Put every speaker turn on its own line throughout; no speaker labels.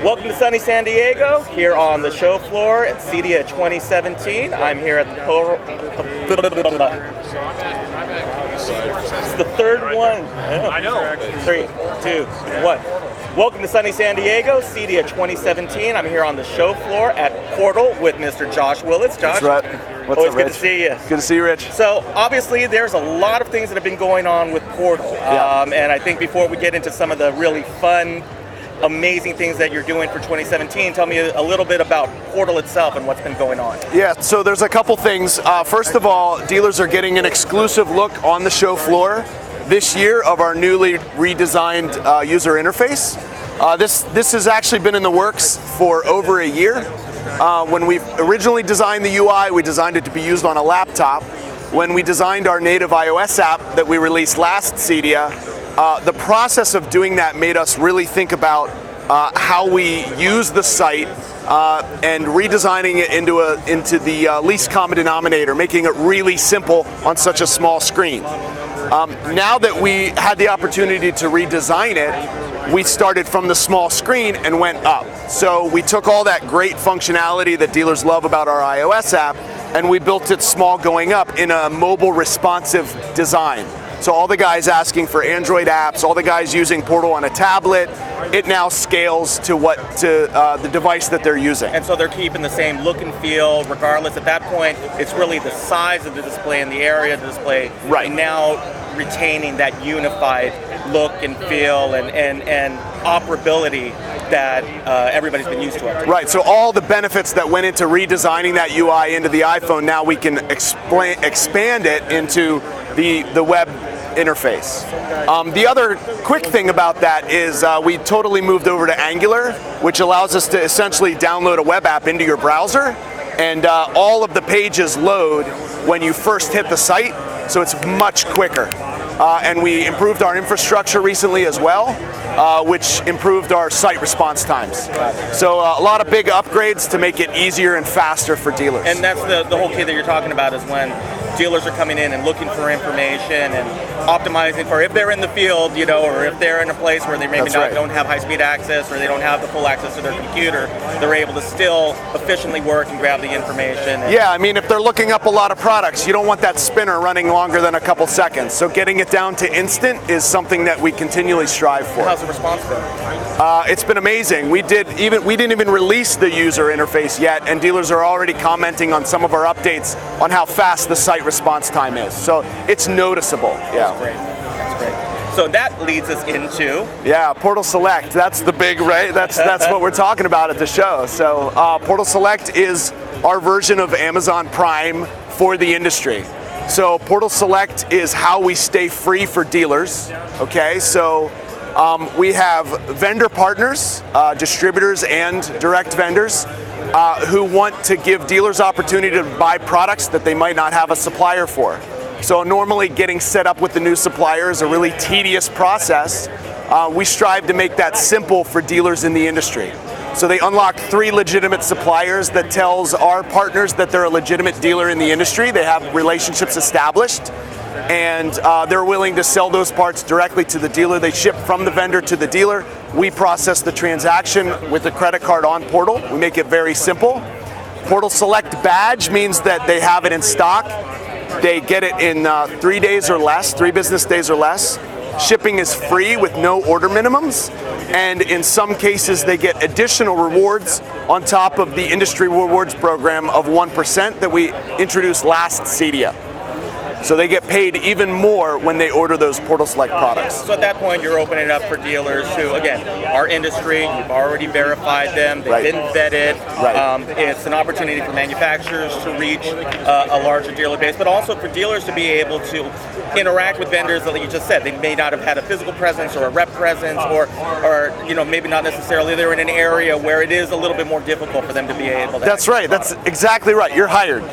Welcome to sunny San Diego, here on the show floor at CEDIA 2017. I'm here at the It's the third one.
I know.
3, 2, 1. Welcome to sunny San Diego, CEDIA 2017. I'm here on the show floor at Portal with Mr. Josh Willits. Josh,
that's right. What's
always
up,
good
Rich?
to see you.
Good to see you, Rich.
So obviously there's a lot of things that have been going on with Portal.
Yeah.
And I think before we get into some of the really fun, amazing things that you're doing for 2017, tell me a little bit about Portal itself and what's been going on.
Yeah, so there's a couple things. First of all, dealers are getting an exclusive look on the show floor this year of our newly redesigned user interface. This has actually been in the works for over a year. When we originally designed the UI, we designed it to be used on a laptop. When we designed our native iOS app that we released last CEDIA, the process of doing that made us really think about how we use the site and redesigning it into the least common denominator, making it really simple on such a small screen. Now that we had the opportunity to redesign it, we started from the small screen and went up. So we took all that great functionality that dealers love about our iOS app and we built it small going up in a mobile responsive design. So all the guys asking for Android apps, all the guys using Portal on a tablet, it now scales to the device that they're using.
And so they're keeping the same look and feel regardless. At that point, it's really the size of the display and the area of the display.
Right.
And now retaining that unified look and feel and operability that everybody's been used to.
Right, so all the benefits that went into redesigning that UI into the iPhone, now we can expand it into the web interface. The other quick thing about that is we totally moved over to Angular, which allows us to essentially download a web app into your browser, and all of the pages load when you first hit the site, so it's much quicker. And we improved our infrastructure recently as well, which improved our site response times. So a lot of big upgrades to make it easier and faster for dealers.
And that's the whole key that you're talking about, is when dealers are coming in and looking for information and optimizing for if they're in the field, or if they're in a place where they maybe don't have high-speed access or they don't have the full access to their computer, they're able to still efficiently work and grab the information.
Yeah, I mean, if they're looking up a lot of products, you don't want that spinner running longer than a couple seconds. So getting it down to instant is something that we continually strive for.
How's the response been?
It's been amazing. We didn't even release the user interface yet, and dealers are already commenting on some of our updates on how fast the site response time is. So it's noticeable. Yeah.
That's great. That's great. So that leads us into
Portal Select. That's the big, right? That's what we're talking about at the show. So Portal Select is our version of Amazon Prime for the industry. So Portal Select is how we stay free for dealers. Okay, so we have vendor partners, distributors and direct vendors who want to give dealers opportunity to buy products that they might not have a supplier for. So normally getting set up with the new supplier is a really tedious process. We strive to make that simple for dealers in the industry. So they unlock 3 legitimate suppliers that tells our partners that they're a legitimate dealer in the industry. They have relationships established, and they're willing to sell those parts directly to the dealer. They ship from the vendor to the dealer. We process the transaction with a credit card on Portal. We make it very simple. Portal Select badge means that they have it in stock. They get it in 3 days or less, 3 business days or less. Shipping is free with no order minimums. And in some cases, they get additional rewards on top of the industry rewards program of 1% that we introduced last CEDIA. So they get paid even more when they order those Portal Select products.
So at that point, you're opening it up for dealers who, again, our industry, you've already verified them, they've been vetted. It's an opportunity for manufacturers to reach a larger dealer base, but also for dealers to be able to interact with vendors that you just said. They may not have had a physical presence or a rep presence, or maybe not necessarily they're in an area where it is a little bit more difficult for them to be able to.
That's right. That's exactly right. You're hired.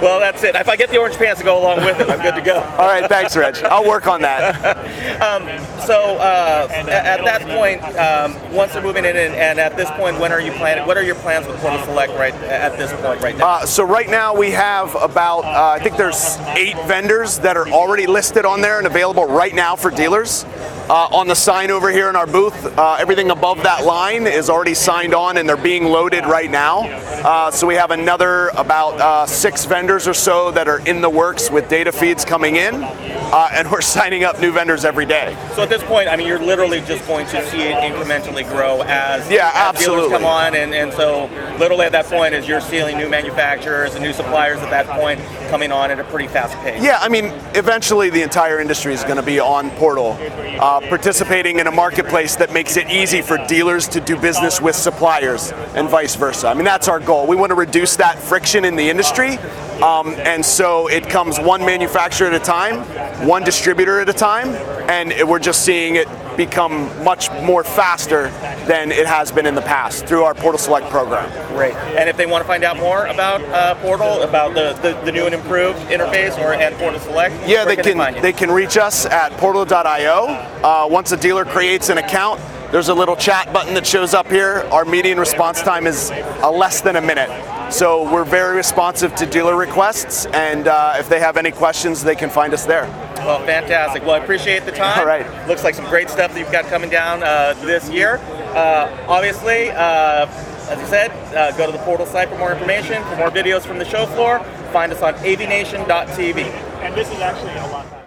Well, that's it. If I get the orange pants to go along with it, I'm good to go.
All right, thanks, Rich. I'll work on that.
At that point, once they're moving in, and at this point, when are you planning? What are your plans with Portal Select at this point right now?
So right now we have about, I think there's 8 vendors that are already listed on there and available right now for dealers. on the sign over here in our booth. Everything above that line is already signed on and they're being loaded right now. So we have another about 6 vendors or so that are in the works with data feeds coming in, and we're signing up new vendors every day.
So at this point, I mean, you're literally just going to see it incrementally grow as
absolutely.
dealers come on, and so literally at that point is you're seeing new manufacturers and new suppliers at that point coming on at a pretty fast pace.
Yeah, I mean, eventually the entire industry is going to be on Portal, participating in a marketplace that makes it easy for dealers to do business with suppliers and vice versa. I mean, that's our goal. We want to reduce that friction in the industry, and so it comes one manufacturer at a time, one distributor at a time, and we're just seeing it become much more faster than it has been in the past through our Portal Select program.
Great. And if they want to find out more about Portal, about the new and improved interface and Portal Select,
yeah, they can reach us at portal.io. Once a dealer creates an account, there's a little chat button that shows up here. Our median response time is less than a minute. So we're very responsive to dealer requests, and if they have any questions, they can find us there.
Well, fantastic. Well, I appreciate the time.
All right.
Looks like some great stuff that you've got coming down this year. Obviously, as I said, go to the Portal site for more information, for more videos from the show floor. Find us on AVNation.tv.
And this is actually a lot faster.